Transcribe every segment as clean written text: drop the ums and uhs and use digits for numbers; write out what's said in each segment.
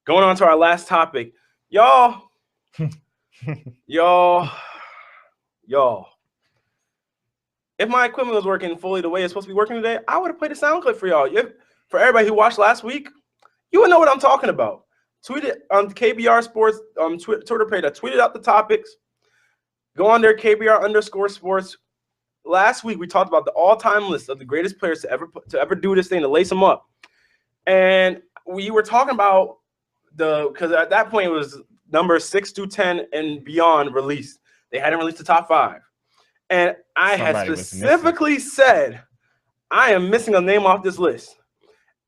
Going on to our last topic. Y'all. If my equipment was working fully the way it's supposed to be working today, I would have played a sound clip for y'all. For everybody who watched last week, you would know what I'm talking about. Tweet it on KBR Sports Twitter page. I tweeted out the topics. Go on there, KBR_sports. Last week, we talked about the all-time list of the greatest players to ever do this thing, to lace them up. And we were talking about because at that point, it was numbers 6 through 10 and beyond released. They hadn't released the top 5. And I had specifically said, I am missing a name off this list.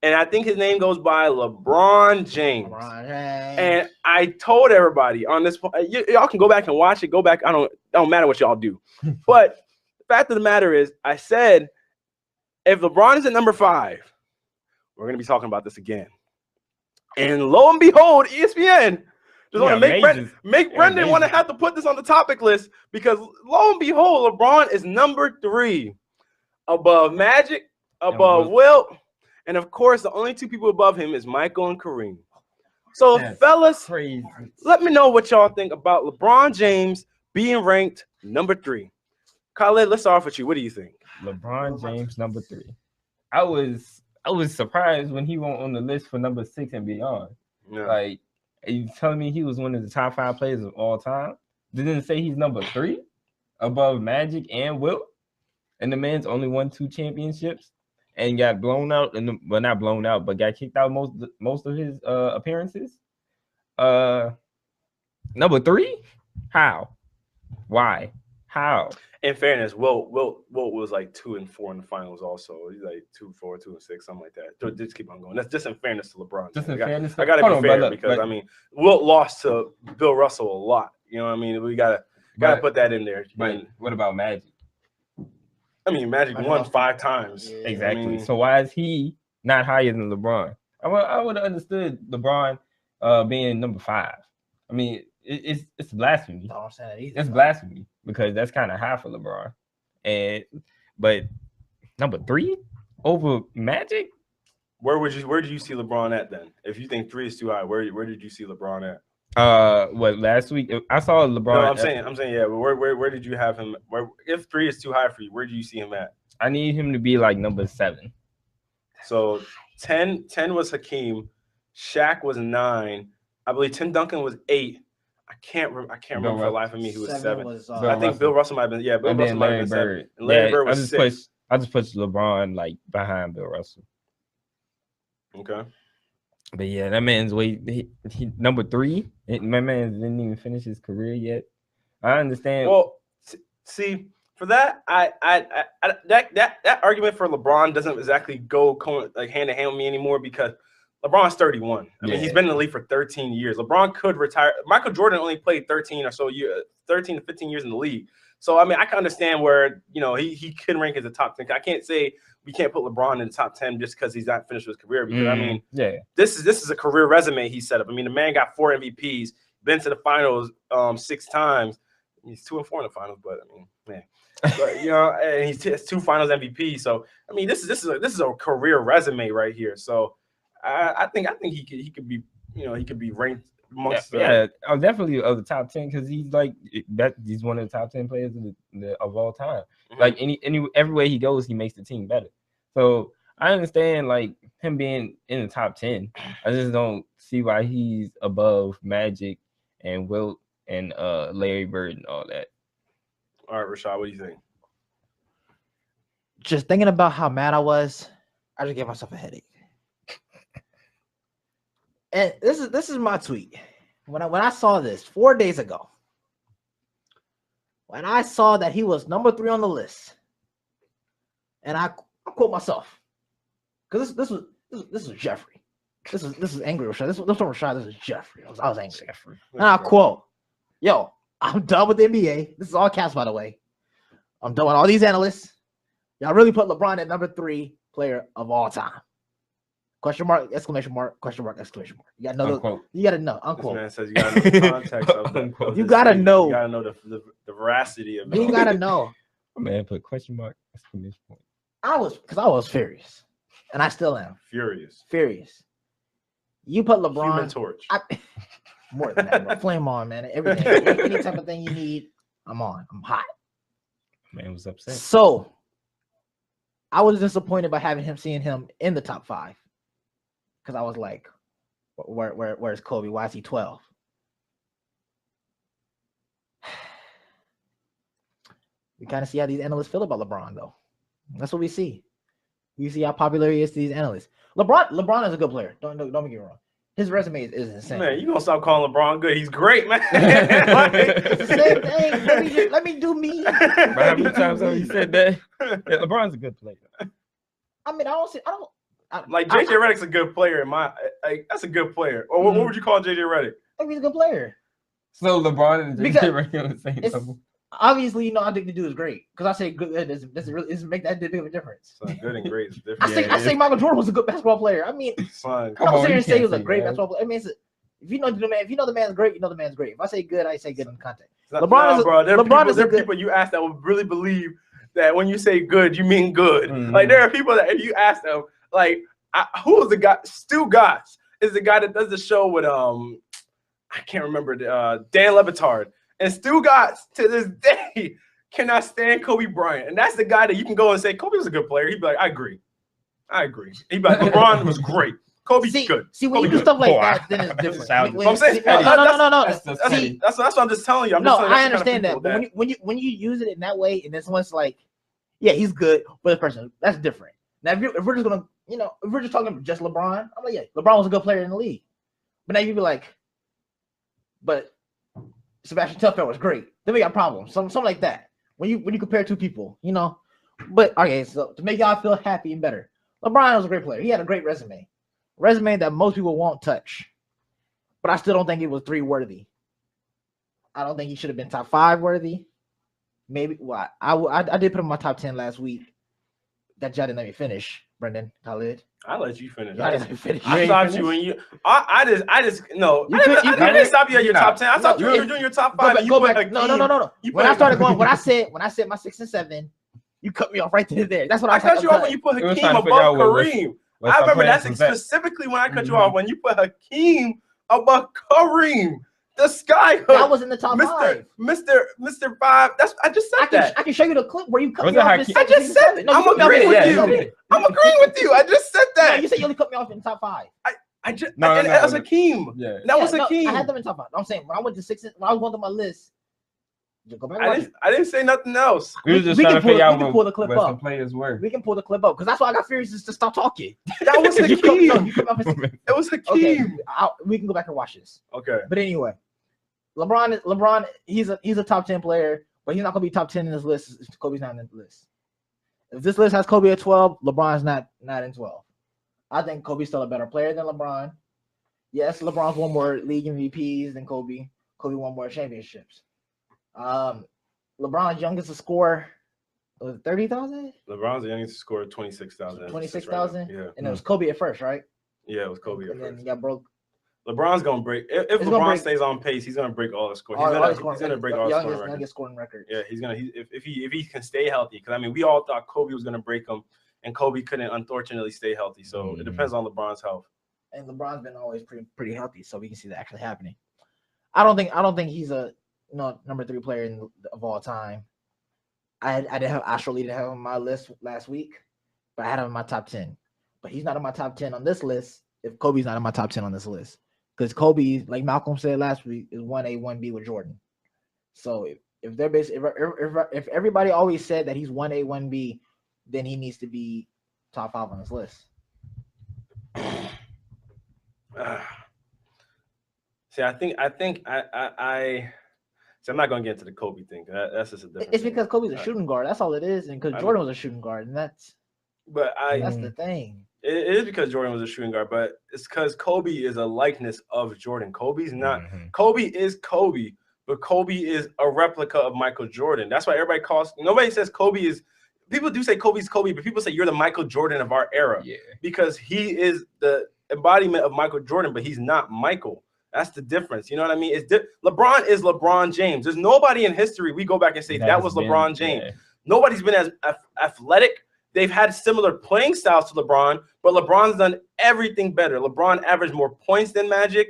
And I think his name goes by LeBron James. And I told everybody on this, y'all can go back and watch it. Go back. It don't matter what y'all do. But the fact of the matter is, I said, if LeBron is at number 5, we're going to be talking about this again. And lo and behold, ESPN just want to make Brendan want to have to put this on the topic list because lo and behold, LeBron is number 3 above Magic, above Wilt, and of course, the only 2 people above him is Michael and Kareem. So, fellas, let me know what y'all think about LeBron James being ranked number 3. Khaled, let's start off with you. What do you think? LeBron James number 3. I was surprised when he went on the list for number 6 and beyond. Yeah. Like, are you telling me he was one of the top 5 players of all time? Didn't it say he's number 3 above Magic and Wilt? And the man's only won 2 championships and got blown out, not blown out, but got kicked out most of his appearances. Number 3? How? Why? How? In fairness, Wilt was like 2 and 4 in the finals. Also, he's like 2-4, 2 and 6, something like that. So just keep on going. That's just in fairness to LeBron. I got to be fair because I mean, Wilt lost to Bill Russell a lot. You know what I mean? We gotta put that in there. But what about Magic? I mean, Magic won 5 times. Yeah. Exactly. I mean, so why is he not higher than LeBron? I would have understood LeBron being number 5. I mean, it's blasphemy. Don't say that either. It's blasphemy because that's kind of high for LeBron. But number 3 over Magic? Where did you see LeBron at then? If you think 3 is too high, where did you see LeBron at? Last week I saw LeBron. No, I'm saying yeah. But where did you have him? If 3 is too high for you, where do you see him at? I need him to be like number 7. So 10 was Hakeem, Shaq was 9. I believe Tim Duncan was 8. I can't remember for the life of me who was 7. I think Bill Russell might have been. Yeah, Bill Russell might have been 7. And Larry Bird was 6. I just put LeBron like behind Bill Russell. Okay. But yeah, that man's he number 3. My man didn't even finish his career yet. I understand. Well, see, for that, that argument for LeBron doesn't exactly go like hand in hand with me anymore because LeBron's 31. I mean, he's been in the league for 13 years. LeBron could retire. Michael Jordan only played 13 to 15 years in the league. So, I mean, I can understand where, he can rank as a top 10. I can't say we can't put LeBron in the top 10 just because he's not finished with his career. Because, I mean, this is a career resume he set up. I mean, the man got 4 MVPs, been to the finals 6 times. He's 2 and 4 in the finals, but, I mean, man. But, and he's 2 finals MVP. So, I mean, this is a career resume right here. So, I think he could be he could be ranked amongst definitely of the top 10 because he's like that. He's one of the top 10 players of all time. Mm-hmm. Like everywhere he goes, he makes the team better. So I understand like him being in the top 10. I just don't see why he's above Magic and Wilt and Larry Bird and all that. All right, Rashad, what do you think? Just thinking about how mad I was, I just gave myself a headache. And this is my tweet. When I saw this 4 days ago, when I saw that he was number 3 on the list, and I quote myself because this was Jeffrey. This is angry Rashad. This was Rashad. This is Jeffrey. I was angry. Jeffrey. And I quote, "Yo, I'm done with the NBA. This is all caps, by the way. I'm done with all these analysts. Y'all really put LeBron at number 3 player of all time." Question mark, exclamation mark, question mark, exclamation mark. You gotta know. You gotta know. Unquote. This man says you gotta know the context of the You gotta know. You gotta know the veracity of it. You gotta know. Man, put question mark, exclamation point. I was furious, and I still am furious. You put LeBron. Human Torch. More than that, bro. Flame on, man. Everything, any type of thing you need, I'm on. I'm hot. Man was upset. So I was disappointed by seeing him in the top 5 because I was like, where's Kobe? Why is he 12? We kind of see how these analysts feel about LeBron, though. That's what we see. We see how popular he is to these analysts. LeBron is a good player. Don't get me wrong. His resume is insane. Man, you gonna stop calling LeBron good? He's great, man. It's the same thing. Let me do me. But how many times have you said that? Yeah, LeBron's a good player. I mean, JJ Redick's a good player. That's a good player. Or what would you call JJ Redick? I think he's a good player. So LeBron and JJ Redick on the same level. Obviously, I think the dude is great because I say good doesn't make that big of a difference. So good and great is different. I say Michael Jordan was a good basketball player. I mean, I'm sitting and say he was a great basketball player. I mean, if you know the man's great, you know the man's great. If I say good, I say good in context. LeBron is people you ask that would really believe that when you say good, you mean good. Mm-hmm. Like there are people that if you ask them, like who was the guy? Stu Gotts is the guy that does the show with I can't remember Dan Le Batard. And Stu Gotts, to this day, cannot stand Kobe Bryant. And that's the guy that you can go and say, Kobe was a good player. He'd be like, I agree. He'd be like, LeBron was great. Kobe's good. See, when you do stuff like that, then it's different. I'm saying, no. That's what I'm just telling you. I understand that. But when you use it in that way, and this one's like, yeah, he's good for the person. That's different. Now, if we're just gonna, if we're just talking about just LeBron, I'm like, yeah, LeBron was a good player in the league. But now you'd be like, but Sebastian Telfair was great. Then we got problems. Something like that. When you compare two people, But okay, so to make y'all feel happy and better, LeBron was a great player. He had a great resume that most people won't touch. But I still don't think it was 3 worthy. I don't think he should have been top 5 worthy. Maybe I did put him in my top 10 last week. That y'all didn't let me finish, Brendan Khalid. I let you finish. I didn't finish. I stopped you when you. I just no. I didn't stop you at your top 10. I thought you were doing your top 5. Go back. No. When I started going, when I said my 6 and 7, you cut me off right there. That's what I cut you off when you put Hakeem above Kareem. I remember that's specifically when I cut you off when you put Hakeem above Kareem. The sky hook. That was in the top 5. Mr. 5. I just said that. I can show you the clip where you cut me off. I just said it. I'm agreeing with you. I'm agreeing with you. I just said that. No, you said you only cut me off in the top 5. That was Hakeem. Yeah. That was Hakeem. I had them in top 5. I'm saying when I went to 6, when I was going through my list. Go back I didn't say nothing else. We were just trying to figure out pull the clip where up. some players were. We can pull the clip up because that's why I got furious to stop talking. That was Hakeem. It was Hakeem. Okay, we can go back and watch this. Okay. But anyway, LeBron, he's a top 10 player, but he's not gonna be top 10 in this list. Kobe's not in the list. If this list has Kobe at 12, LeBron's not in 12. I think Kobe's still a better player than LeBron. Yes, LeBron's won more league MVPs than Kobe. Kobe won more championships. LeBron's youngest to score was 30,000. LeBron's the youngest to score 26,000. 26,000. Yeah, and it was Kobe at first, right? Yeah, it was Kobe at first. And then he got broke. LeBron's gonna break. If LeBron stays on pace, he's gonna break all the scores. He's gonna break all the scoring records. Yeah, he's gonna. If he can stay healthy, because I mean, we all thought Kobe was gonna break him, and Kobe couldn't unfortunately stay healthy. So it depends on LeBron's health. And LeBron's been always pretty healthy, so we can see that actually happening. I don't think he's a number 3 player of all time. I didn't have him on my list last week, but I had him in my top 10. But he's not in my top 10 on this list if Kobe's not in my top 10 on this list. Because Kobe, like Malcolm said last week, is 1A, 1B with Jordan. So if they're if everybody always said that he's 1A, 1B, then he needs to be top 5 on this list. See, I'm not gonna get into the Kobe thing. That's just a different. It's because Kobe's a shooting guard. That's all it is, and because Jordan was a shooting guard, and that's the thing. It is because Jordan was a shooting guard, but it's because Kobe is a likeness of Jordan. Kobe's not. Kobe is Kobe, but Kobe is a replica of Michael Jordan. That's why everybody calls. Nobody says Kobe is. People do say Kobe's Kobe, but people say you're the Michael Jordan of our era. Yeah. Because he is the embodiment of Michael Jordan, but he's not Michael. That's the difference. You know what I mean? LeBron is LeBron James. There's nobody in history we go back and say that was LeBron James. Yeah. Nobody's been as athletic, they've had similar playing styles to LeBron, but LeBron's done everything better. LeBron averaged more points than Magic.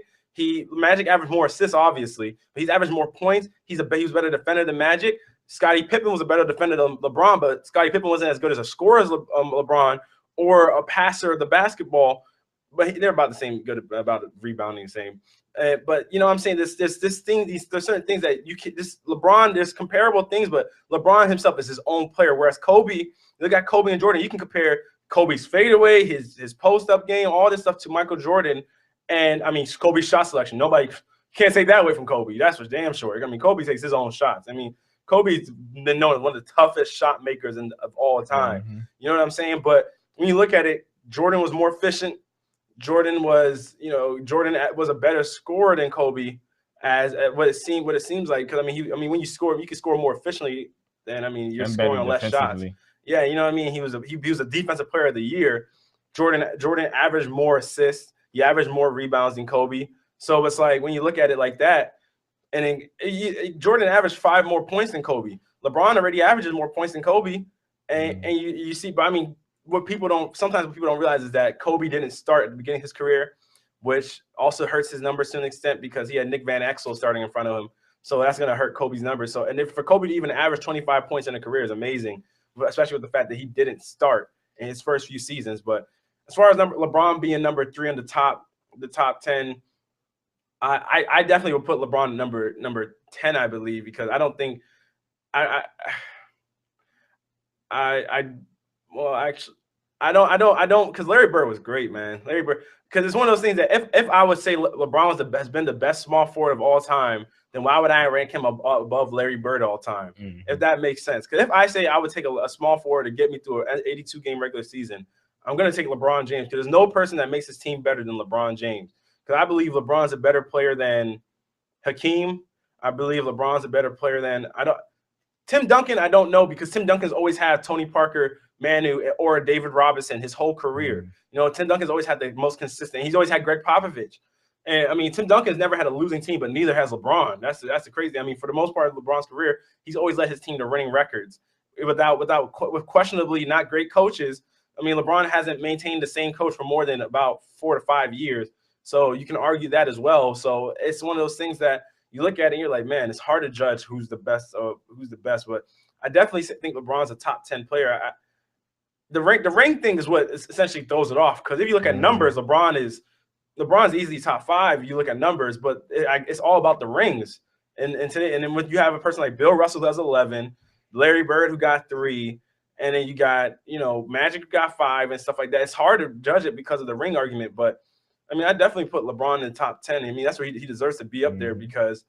Magic averaged more assists, obviously, but he's averaged more points. He was a better defender than Magic. Scottie Pippen was a better defender than LeBron, but Scottie Pippen wasn't as good as a scorer as LeBron or a passer of the basketball. But they're about the same, good about rebounding, same. But you know what I'm saying? There's certain things that you can. LeBron, there's comparable things, but LeBron himself is his own player. Whereas Kobe, look at Kobe and Jordan. You can compare Kobe's fadeaway, his post-up game, all this stuff to Michael Jordan. And I mean, Kobe's shot selection. Nobody can't take that away from Kobe. That's for damn sure. I mean, Kobe takes his own shots. I mean, Kobe's been known as one of the toughest shot makers of all time. Mm-hmm. You know what I'm saying? But when you look at it, Jordan was more efficient. Jordan was a better scorer than Kobe, as what it seems like. Because I mean, when you score, you can score more efficiently than you're scoring on less shots. Yeah, you know what I mean. He was a defensive player of the year. Jordan averaged more assists. He averaged more rebounds than Kobe. So it's like when you look at it like that, and then Jordan averaged 5 more points than Kobe. LeBron already averages more points than Kobe, and you see. But I mean, what people don't realize is that Kobe didn't start at the beginning of his career, which also hurts his numbers to an extent because he had Nick Van Exel starting in front of him. So that's going to hurt Kobe's numbers. So, and for Kobe to even average 25 points in a career is amazing, especially with the fact that he didn't start in his first few seasons. But as far as LeBron being number 3 in the top 10, I definitely would put LeBron number 10, I believe, because I don't think I don't, because Larry Bird was great, man. Larry Bird, because it's one of those things that if I would say LeBron has been the best small forward of all time, then why would I rank him above Larry Bird all time? Mm-hmm. If that makes sense. Because if I say I would take a small forward to get me through an 82-game regular season, I'm going to take LeBron James, because there's no person that makes his team better than LeBron James. Because I believe LeBron's a better player than Hakeem. I believe LeBron's a better player than Tim Duncan. I don't know, because Tim Duncan's always had Tony Parker, Manu, or David Robinson his whole career. You know, Tim Duncan's always had the most consistent. He's always had Greg Popovich. And I mean, Tim Duncan's never had a losing team, but neither has LeBron. That's the crazy. I mean, for the most part of LeBron's career, he's always led his team to winning records with questionably not great coaches. I mean, LeBron hasn't maintained the same coach for more than about 4 to 5 years. So you can argue that as well. So it's one of those things that you look at it and you're like, man, it's hard to judge who's the best. But I definitely think LeBron's a top 10 player. The rank thing is what essentially throws it off, because if you look at numbers, LeBron's easily top 5. You look at numbers, but it's all about the rings. And then when you have a person like Bill Russell who has 11, Larry Bird who got 3, and then you got Magic who got 5 and stuff like that. It's hard to judge it because of the ring argument, but I mean, I definitely put LeBron in the top 10. I mean, that's where he deserves to be up there, because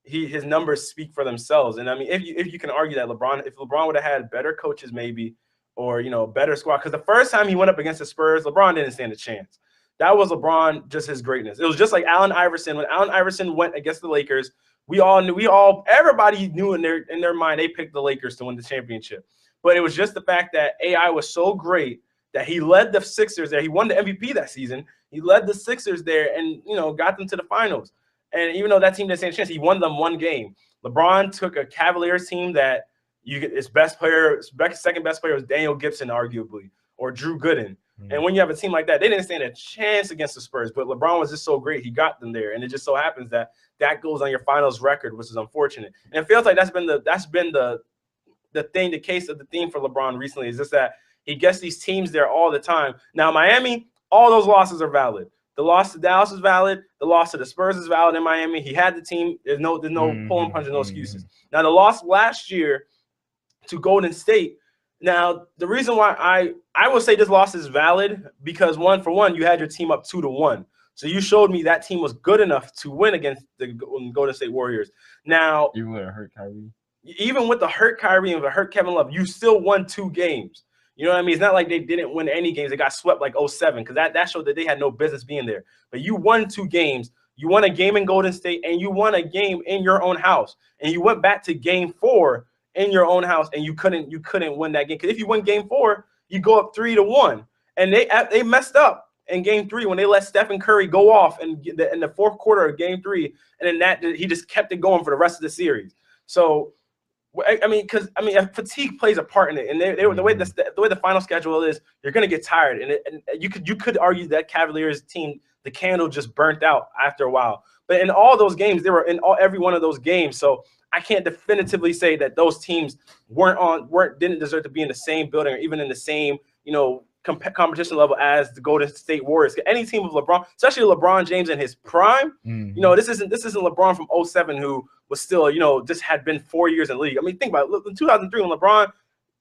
his numbers speak for themselves. And I mean, if you can argue that if LeBron would have had better coaches, maybe, or better squad, because the first time he went up against the Spurs, LeBron didn't stand a chance. That was LeBron, just his greatness. It was just like Allen Iverson. When Allen Iverson went against the Lakers, everybody knew in their mind they picked the Lakers to win the championship. But it was just the fact that AI was so great that he led the Sixers there. He won the MVP that season. He led the Sixers there and, got them to the finals. And even though that team didn't stand a chance, he won them 1 game. LeBron took a Cavaliers team that his second best player was Daniel Gibson, arguably, or Drew Gooden. Mm-hmm. And when you have a team like that, they didn't stand a chance against the Spurs. But LeBron was just so great, he got them there. And it just so happens that goes on your finals record, which is unfortunate. And it feels like that's been the case of the theme for LeBron recently, is just that he gets these teams there all the time. Now, Miami, all those losses are valid. The loss to Dallas is valid. The loss to the Spurs is valid in Miami. He had the team. There's no pulling punches, no excuses. Now, the loss last year to Golden State. Now, the reason why I will say this loss is valid, because for one, you had your team up 2-1. So you showed me that team was good enough to win against the Golden State Warriors. Now, even with a hurt Kyrie. Even with the hurt Kyrie and the hurt Kevin Love, you still won 2 games. You know what I mean? It's not like they didn't win any games. They got swept like 07, because that showed that they had no business being there. But you won 2 games. You won a game in Golden State, and you won a game in your own house. And you went back to game 4 in your own house, and you couldn't win that game. Because if you win game 4, you go up 3-1. And they messed up in game 3 when they let Stephen Curry go off in the 4th quarter of game 3. And then he just kept it going for the rest of the series. So I mean, because fatigue plays a part in it, and the way the final schedule is, you're gonna get tired, and you could argue that Cavaliers team, the candle just burnt out after a while. But in all those games, they were in every one of those games. So I can't definitively say that those teams didn't deserve to be in the same building or even in the same competition level as the Golden State Warriors. Any team with LeBron, especially LeBron James in his prime, this isn't LeBron from 07 who was still, just had been 4 years in the league. I mean, think about it. In 2003, when LeBron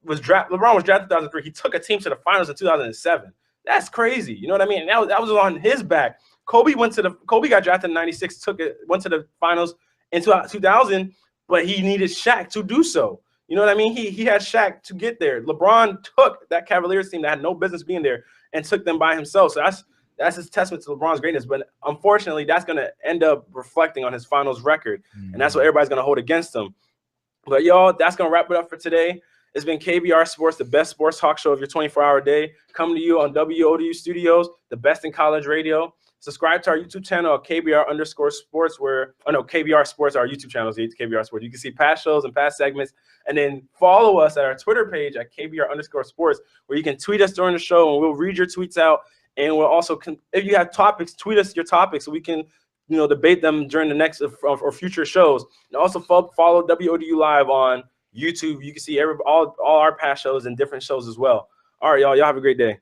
was drafted in 2003, he took a team to the finals in 2007. That's crazy. You know what I mean? That was on his back. Kobe got drafted in 96, went to the finals in 2000, but he needed Shaq to do so. You know what I mean? He had Shaq to get there. LeBron took that Cavaliers team that had no business being there and took them by himself. So that's his testament to LeBron's greatness. But unfortunately, that's going to end up reflecting on his finals record. And that's what everybody's going to hold against him. But, y'all, that's going to wrap it up for today. It's been KBR Sports, the best sports talk show of your 24-hour day, coming to you on WODU Studios, the best in college radio. Subscribe to our YouTube channel at KBR_sports, KBR Sports, our YouTube channel is KBR Sports. You can see past shows and past segments. And then follow us at our Twitter page at KBR_sports, where you can tweet us during the show and we'll read your tweets out. And we'll also, if you have topics, tweet us your topics so we can, debate them during the next or future shows. And also follow WODU Live on YouTube. You can see all our past shows and different shows as well. All right, y'all have a great day.